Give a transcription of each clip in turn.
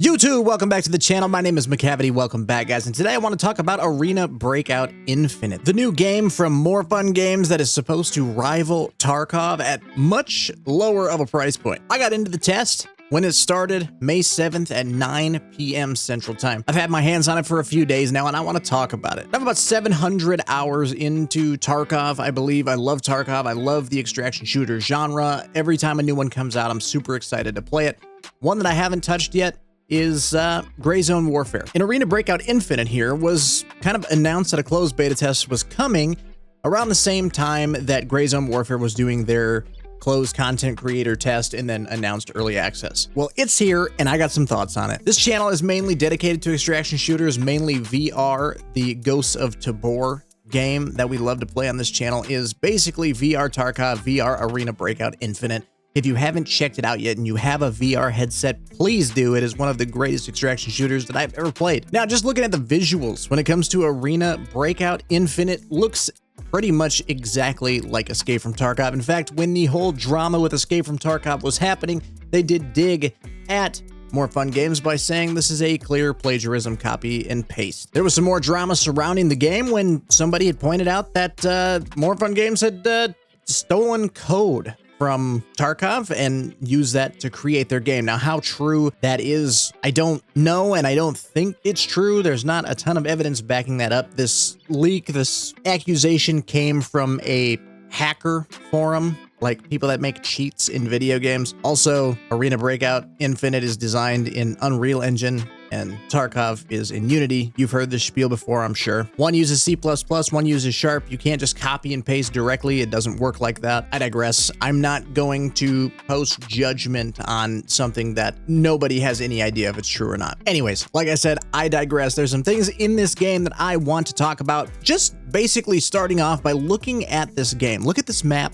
YouTube, welcome back to the channel. My name is McCavity. Welcome back, guys. And today I want to talk about Arena Breakout Infinite, the new game from More Fun Games that is supposed to rival Tarkov at much lower of a price point. I got into the test when it started May 7th at 9 p.m. Central Time. I've had my hands on it for a few days now, and I want to talk about it. I'm about 700 hours into Tarkov, I believe. I love Tarkov. I love the extraction shooter genre. Every time a new one comes out, I'm super excited to play it. One that I haven't touched yet is Gray Zone Warfare. And Arena Breakout Infinite here was kind of announced that a closed beta test was coming around the same time that Gray Zone Warfare was doing their closed content creator test and then announced early access. Well, it's here and I got some thoughts on it. This channel is mainly dedicated to extraction shooters, mainly VR. The Ghosts of Tabor game that we love to play on this channel is basically VR Tarkov, VR Arena Breakout Infinite. If you haven't checked it out yet and you have a VR headset, please do. It is one of the greatest extraction shooters that I've ever played. Now, just looking at the visuals, when it comes to Arena Breakout Infinite, looks pretty much exactly like Escape from Tarkov. In fact, when the whole drama with Escape from Tarkov was happening, they did dig at More Fun Games by saying this is a clear plagiarism, copy and paste. There was some more drama surrounding the game when somebody had pointed out that More Fun Games had stolen code from Tarkov and use that to create their game. Now, how true that is, I don't know, and I don't think it's true. There's not a ton of evidence backing that up. This leak, this accusation came from a hacker forum, like people that make cheats in video games. Also, Arena Breakout Infinite is designed in Unreal Engine and Tarkov is in Unity. You've heard this spiel before, I'm sure. One uses C++, one uses Sharp. You can't just copy and paste directly. It doesn't work like that. I digress. I'm not going to post judgment on something that nobody has any idea if it's true or not. Anyways, like I said, I digress. There's some things in this game that I want to talk about. Just basically starting off by looking at this game. Look at this map.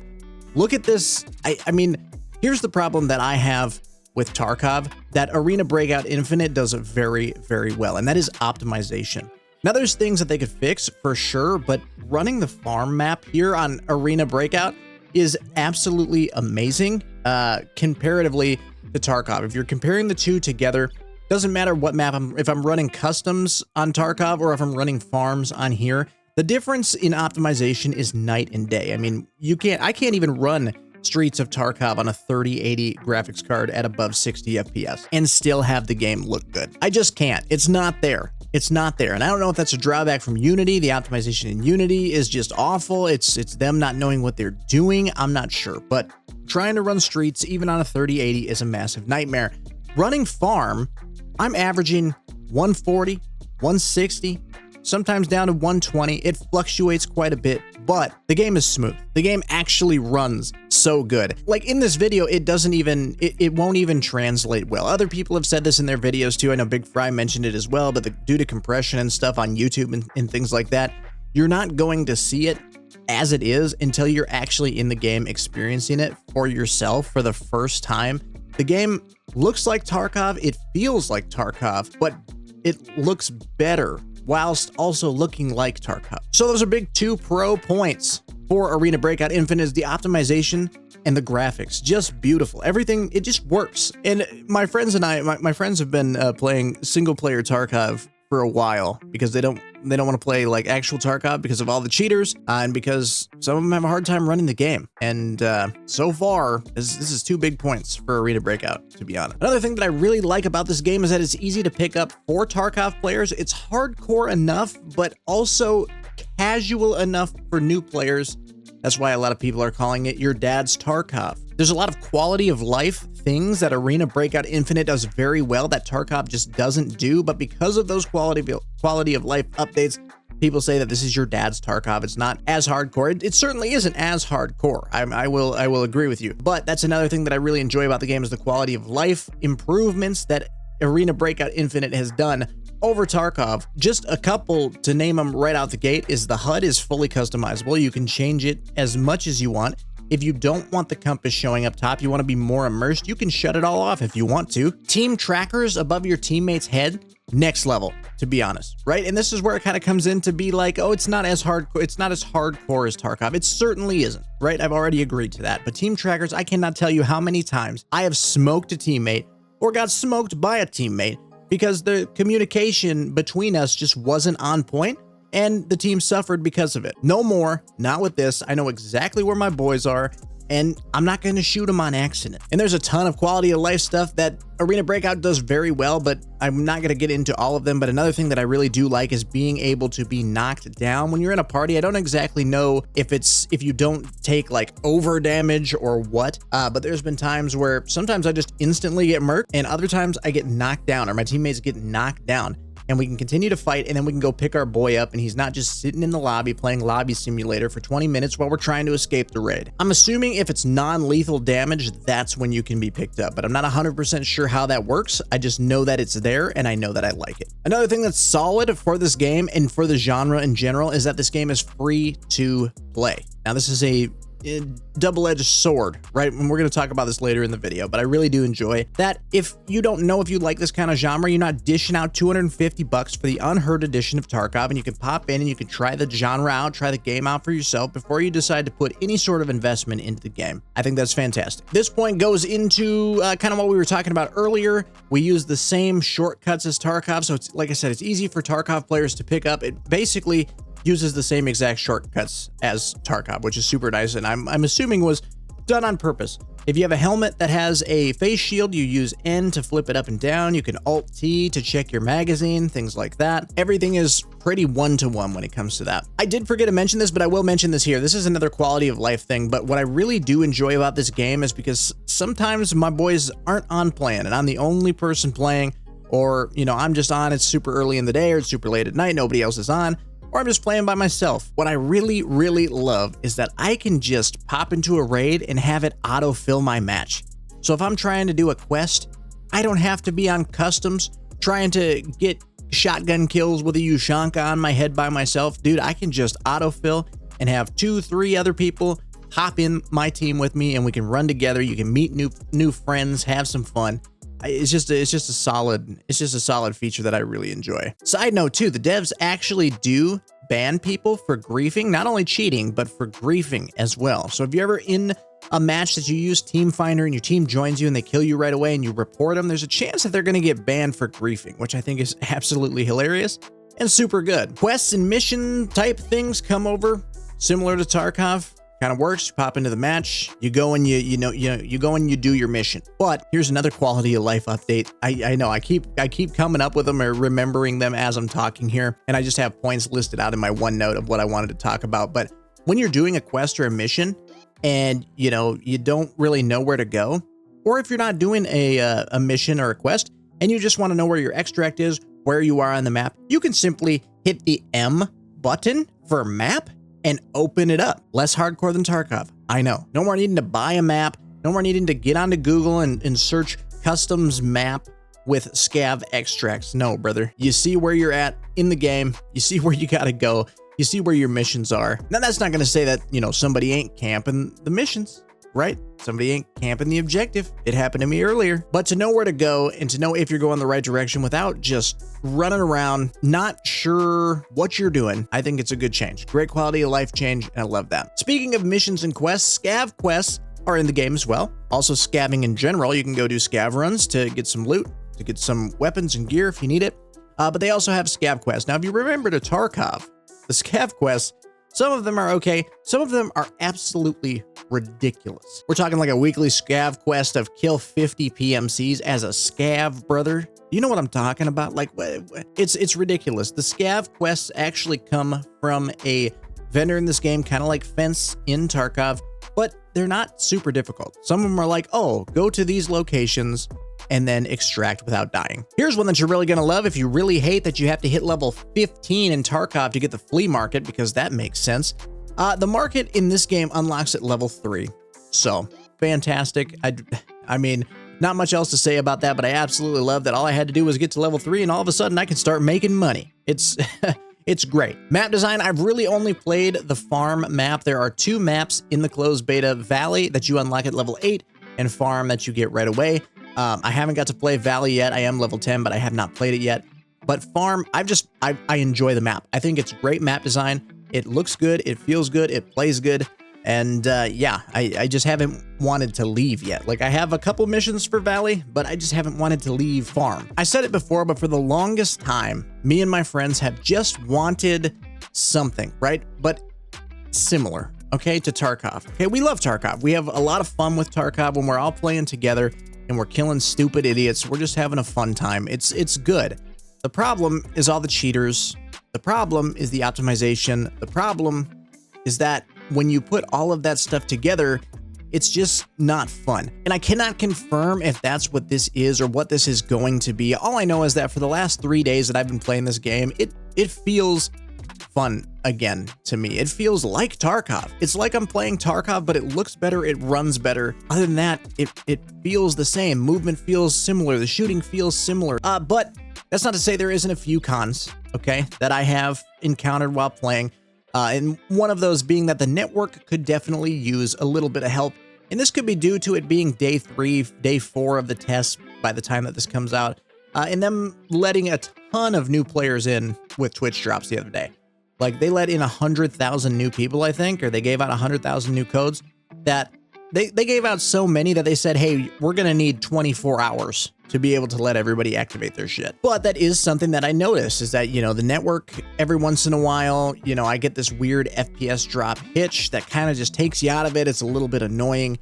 Look at this. I mean, here's the problem that I have with Tarkov that Arena Breakout Infinite does very, very well, and that is optimization. Now, there's things that they could fix for sure, but running the farm map here on Arena Breakout is absolutely amazing comparatively to Tarkov. If you're comparing the two together, doesn't matter what map if I'm running customs on Tarkov or if I'm running farms on here, the difference in optimization is night and day. I mean, I can't even run Streets of Tarkov on a 3080 graphics card at above 60 FPS and still have the game look good. I just can't. It's not there. It's not there. And I don't know if that's a drawback from Unity. The optimization in Unity is just awful. It's them not knowing what they're doing. I'm not sure, but trying to run Streets even on a 3080 is a massive nightmare. Running farm, I'm averaging 140, 160, sometimes down to 120. It fluctuates quite a bit, but the game is smooth. The game actually runs so good. Like in this video, it won't even translate well. Other people have said this in their videos too. I know Big Fry mentioned it as well, but due to compression and stuff on YouTube and things like that, you're not going to see it as it is until you're actually in the game experiencing it for yourself for the first time. The game looks like Tarkov. It feels like Tarkov, but it looks better whilst also looking like Tarkov. So those are big 2 pro points for Arena Breakout Infinite is the optimization and the graphics. Just beautiful. Everything, it just works. And my friends and my friends have been playing single player Tarkov for a while because they don't want to play like actual Tarkov because of all the cheaters and because some of them have a hard time running the game. And so far, this is 2 big points for Arena Breakout, to be honest. Another thing that I really like about this game is that it's easy to pick up for Tarkov players. It's hardcore enough, but also casual enough for new players. That's why a lot of people are calling it your dad's Tarkov. There's a lot of quality of life things that Arena Breakout Infinite does very well that Tarkov just doesn't do, but because of those quality of life updates, people say that this is your dad's Tarkov. It's not as hardcore. It certainly isn't as hardcore. I will agree with you. But that's another thing that I really enjoy about the game is the quality of life improvements that Arena Breakout Infinite has done over Tarkov. Just a couple to name them right out the gate is the HUD is fully customizable. You can change it as much as you want. If you don't want the compass showing up top, you want to be more immersed, you can shut it all off if you want to. Team trackers above your teammate's head, next level, to be honest, right? And this is where it kind of comes in to be like, oh, it's not as hardcore as Tarkov. It certainly isn't, right? I've already agreed to that. But team trackers, I cannot tell you how many times I have smoked a teammate or got smoked by a teammate because the communication between us just wasn't on point, and the team suffered because of it. No more, not with this. I know exactly where my boys are, and I'm not going to shoot them on accident. And there's a ton of quality of life stuff that Arena Breakout does very well, but I'm not going to get into all of them. But another thing that I really do like is being able to be knocked down when you're in a party. I don't exactly know if you don't take like over damage or what, but there's been times where sometimes I just instantly get murked, and other times I get knocked down, or my teammates get knocked down. And we can continue to fight, and then we can go pick our boy up, and he's not just sitting in the lobby playing lobby simulator for 20 minutes while we're trying to escape the raid. I'm assuming if it's non-lethal damage, that's when you can be picked up, but I'm not 100% sure how that works. I just know that it's there, and I know that I like it. Another thing that's solid for this game and for the genre in general is that this game is free to play. Now, this is a double-edged sword, right? And we're going to talk about this later in the video, but I really do enjoy that. If you don't know if you like this kind of genre, you're not dishing out $250 for the unheard edition of Tarkov, and you can pop in and you can try the genre out, try the game out for yourself before you decide to put any sort of investment into the game. I think that's fantastic. This point goes into kind of what we were talking about earlier. We use the same shortcuts as Tarkov, so it's, like I said, it's easy for Tarkov players to pick up. It basically uses the same exact shortcuts as Tarkov, which is super nice, and I'm assuming was done on purpose. If you have a helmet that has a face shield, you use N to flip it up and down. You can Alt-T to check your magazine, things like that. Everything is pretty one-to-one when it comes to that. I did forget to mention this, but I will mention this here. This is another quality of life thing, but what I really do enjoy about this game is because sometimes my boys aren't on playing, and I'm the only person playing, or, you know, I'm just on, it's super early in the day, or it's super late at night, nobody else is on, or I'm just playing by myself. What I really, really love is that I can just pop into a raid and have it autofill my match. So if I'm trying to do a quest, I don't have to be on customs trying to get shotgun kills with a Ushanka on my head by myself. Dude, I can just autofill and have 2-3 other people hop in my team with me, and we can run together. You can meet new friends, have some fun. It's just a solid feature that I really enjoy. Side note too, the devs actually do ban people for griefing, not only cheating, but for griefing as well. So if you're ever in a match that you use Team Finder and your team joins you and they kill you right away and you report them, there's a chance that they're going to get banned for griefing, which I think is absolutely hilarious and super good. Quests and mission type things come over similar to Tarkov. Kind of works. You pop into the match, you go and you go and you do your mission. But here's another quality of life update. I know I keep coming up with them or remembering them as I'm talking here, and I just have points listed out in my OneNote of what I wanted to talk about. But when you're doing a quest or a mission and you don't really know where to go, or if you're not doing a mission or a quest and you just want to know where your extract is, where you are on the map, you can simply hit the M button for map and open it up. Less hardcore than Tarkov, I know. No more needing to buy a map, no more needing to get onto Google and search customs map with Scav extracts. No, brother. You see where you're at in the game, you see where you gotta go, you see where your missions are. Now that's not gonna say that, somebody ain't camping the missions, right? Somebody ain't camping the objective. It happened to me earlier. But to know where to go and to know if you're going the right direction without just running around, not sure what you're doing, I think it's a good change. Great quality of life change, and I love that. Speaking of missions and quests, Scav quests are in the game as well. Also, scavving in general, you can go do Scav runs to get some loot, to get some weapons and gear if you need it. But they also have Scav quests. Now, if you remember to Tarkov, the Scav quests, some of them are okay. Some of them are absolutely ridiculous. We're talking like a weekly Scav quest of kill 50 PMCs as a Scav, brother. You know what I'm talking about? Like, it's ridiculous. The Scav quests actually come from a vendor in this game, kind of like Fence in Tarkov, but they're not super difficult. Some of them are like, oh, go to these locations and then extract without dying. Here's one that you're really gonna love if you really hate that you have to hit level 15 in Tarkov to get the flea market, because that makes sense. The market in this game unlocks at level 3. So fantastic. I mean, not much else to say about that, but I absolutely love that all I had to do was get to level 3 and all of a sudden I can start making money. It's it's great. Map design, I've really only played the farm map. There are 2 maps in the closed beta: Valley that you unlock at level 8 and Farm that you get right away. I haven't got to play Valley yet. I am level 10, but I have not played it yet. But Farm, I enjoy the map. I think it's great map design. It looks good. It feels good. It plays good. And yeah, I just haven't wanted to leave yet. Like, I have a couple missions for Valley, but I just haven't wanted to leave farm. I said it before, but for the longest time, me and my friends have just wanted something, right? But similar, okay, to Tarkov. Okay, we love Tarkov. We have a lot of fun with Tarkov when we're all playing together and we're killing stupid idiots. We're just having a fun time. It's good. The problem is all the cheaters. The problem is the optimization. The problem is that when you put all of that stuff together, it's just not fun. And I cannot confirm if that's what this is or what this is going to be. All I know is that for the last 3 days that I've been playing this game, it feels fun again to me. It feels like Tarkov. It's like I'm playing Tarkov, but it looks better, it runs better. Other than that, it feels the same. Movement feels similar. The shooting feels similar. But that's not to say there isn't a few cons, okay, that I have encountered while playing. And one of those being that the network could definitely use a little bit of help. And this could be due to it being day 3, day 4 of the test by the time that this comes out. And them letting a ton of new players in with Twitch drops the other day. Like, they let in 100,000 new people, I think, or they gave out 100,000 new codes that they gave out so many that they said, hey, we're going to need 24 hours to be able to let everybody activate their shit. But that is something that I notice is that, you know, the network, every once in a while, you know, I get this weird FPS drop hitch that kind of just takes you out of it. It's a little bit annoying.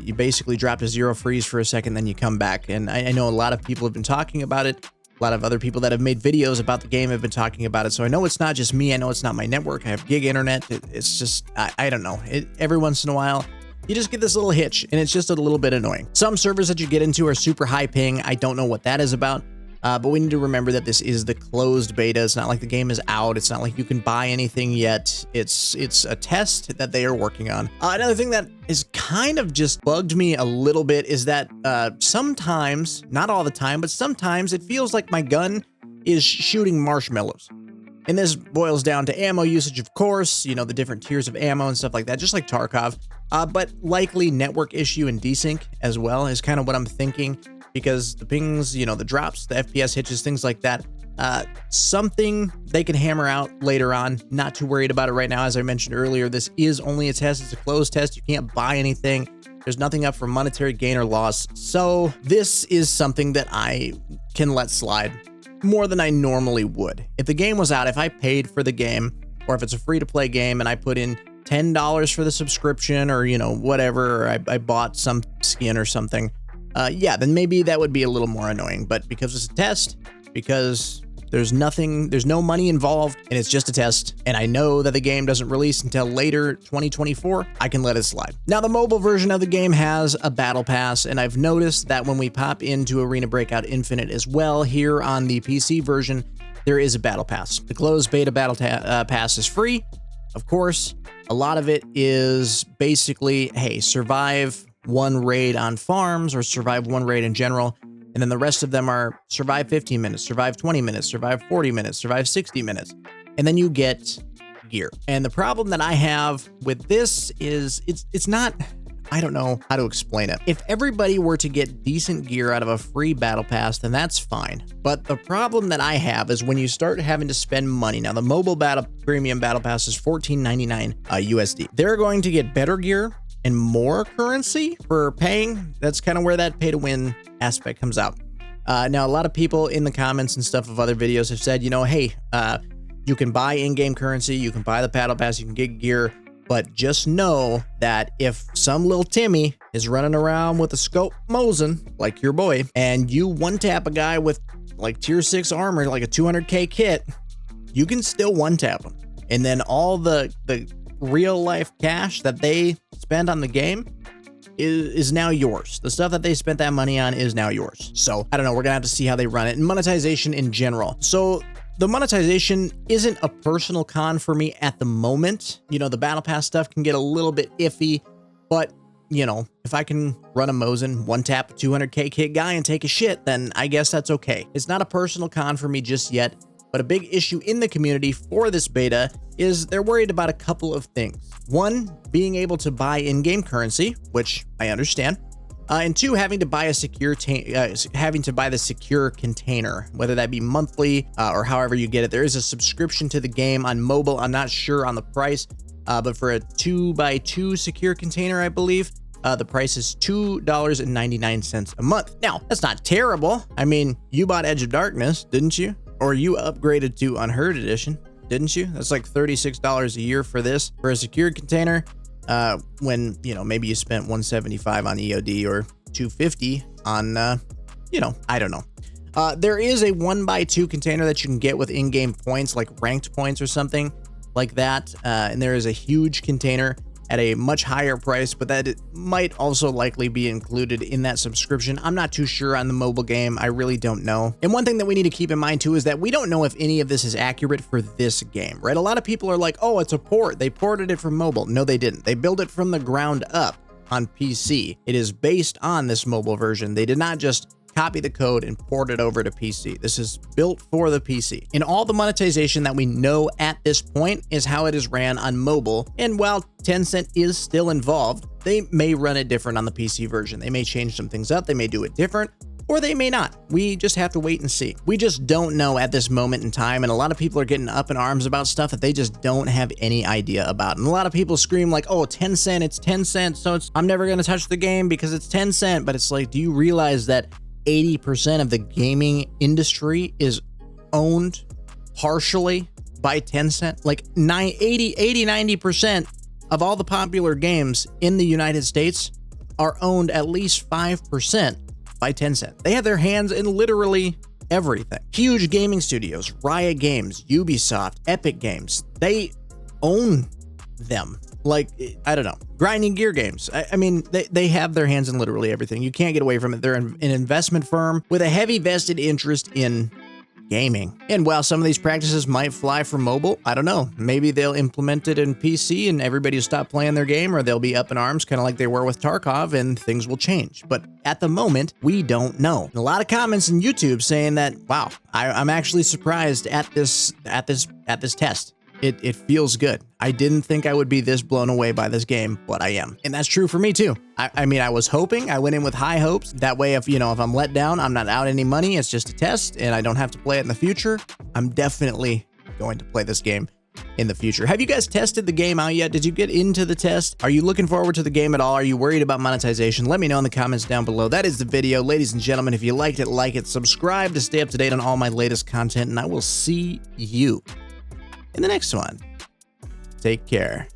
You basically drop to 0 freeze for a second, then you come back. And I know a lot of people have been talking about it. A lot of other people that have made videos about the game have been talking about it. So I know it's not just me. I know it's not my network. I have gig internet. It's just, I don't know. Every once in a while, you just get this little hitch, and it's just a little bit annoying. Some servers that you get into are super high ping. I don't know what that is about, but we need to remember that this is the closed beta. It's not like the game is out. It's not like you can buy anything yet. It's a test that they are working on. Another thing that is kind of just bugged me a little bit is that sometimes, not all the time, but sometimes it feels like my gun is shooting marshmallows. And this boils down to ammo usage, of course, you know, the different tiers of ammo and stuff like that, just like Tarkov, but likely network issue and desync as well is kind of what I'm thinking, because the pings, you know, the drops, the FPS hitches, things like that, something they can hammer out later on. Not too worried about it right now. As I mentioned earlier, this is only a test. It's a closed test. You can't buy anything. There's nothing up for monetary gain or loss. So this is something that I can let slide more than I normally would. If the game was out, if I paid for the game, or if it's a free-to-play game and I put in $10 for the subscription, or, you know, whatever, or I bought some skin or something, yeah, then maybe that would be a little more annoying. But because it's a test, because there's no money involved, and it's just a test, and I know that the game doesn't release until later 2024, I can let it slide. Now, the mobile version of the game has a battle pass, and I've noticed that when we pop into Arena Breakout Infinite as well, here on the PC version, there is a battle pass. The closed beta battle pass is free, of course. A lot of it is basically, hey, survive one raid on farms, or survive one raid in general. And then the rest of them are survive 15 minutes, survive 20 minutes, survive 40 minutes, survive 60 minutes. And then you get gear. And the problem that I have with this is it's not, I don't know how to explain it. If everybody were to get decent gear out of a free battle pass, then that's fine. But the problem that I have is when you start having to spend money. Now, the mobile premium battle pass is $14.99 USD. They're going to get better gear and more currency for paying. That's kind of where that pay to win aspect comes out. Now, a lot of people in the comments and stuff of other videos have said, you know, hey, you can buy in-game currency, you can buy the battle pass, you can get gear, but just know that if some little Timmy is running around with a scope mosing, like your boy, and you one-tap a guy with like tier 6 armor, like a 200k kit, you can still one-tap him. And then all the real life cash that they spend on the game is now yours. The stuff that they spent that money on is now yours. So I don't know, we're gonna have to see how they run it. And monetization in general. So the monetization isn't a personal con for me at the moment. You know, the battle pass stuff can get a little bit iffy, but you know, if I can run a Mosin, one tap a 200k kit guy and take a shit, then I guess that's okay. It's not a personal con for me just yet. But a big issue in the community for this beta is they're worried about a couple of things. One, being able to buy in-game currency, which I understand. And two, having to buy the secure container, whether that be monthly or however you get it. There is a subscription to the game on mobile. I'm not sure on the price, but for a 2x2 secure container, I believe, the price is $2.99 a month. Now, that's not terrible. I mean, you bought Edge of Darkness, didn't you? Or you upgraded to Unheard Edition, didn't you? That's like $36 a year for this, for a secured container, when, you know, maybe you spent $175 on EOD or $250 on, you know, I don't know. There is a 1x2 container that you can get with in-game points, like ranked points or something like that. And there is a huge container at a much higher price, but that might also likely be included in that subscription. I'm not too sure on the mobile game. I really don't know. And one thing that we need to keep in mind too is that we don't know if any of this is accurate for this game, right? A lot of people are like, oh, it's a port. They ported it from mobile. No, they didn't. They built it from the ground up on PC. It is based on this mobile version. They did not just copy the code and port it over to PC. This is built for the PC. And all the monetization that we know at this point is how it is ran on mobile. And while Tencent is still involved, they may run it different on the PC version. They may change some things up. They may do it different, or they may not. We just have to wait and see. We just don't know at this moment in time. And a lot of people are getting up in arms about stuff that they just don't have any idea about. And a lot of people scream like, oh, Tencent, it's Tencent. So I'm never going to touch the game because it's Tencent. But it's like, do you realize that 80% of the gaming industry is owned partially by Tencent? Like 90% of all the popular games in the United States are owned at least 5% by Tencent. They have their hands in literally everything. Huge gaming studios, Riot Games, Ubisoft, Epic Games, they own them. Like, I don't know, Grinding Gear Games. I mean, they have their hands in literally everything. You can't get away from it. They're an investment firm with a heavy vested interest in gaming. And while some of these practices might fly for mobile, I don't know. Maybe they'll implement it in PC and everybody will stop playing their game, or they'll be up in arms, kind of like they were with Tarkov, and things will change. But at the moment, we don't know. And a lot of comments on YouTube saying that, wow, I'm actually surprised at this test. It feels good. I didn't think I would be this blown away by this game, but I am. And that's true for me too. I mean, I was hoping, I went in with high hopes. That way, if I'm let down, I'm not out any money. It's just a test and I don't have to play it in the future. I'm definitely going to play this game in the future. Have you guys tested the game out yet? Did you get into the test? Are you looking forward to the game at all? Are you worried about monetization? Let me know in the comments down below. That is the video. Ladies and gentlemen, if you liked it, like it, subscribe to stay up to date on all my latest content, and I will see you in the next one. Take care.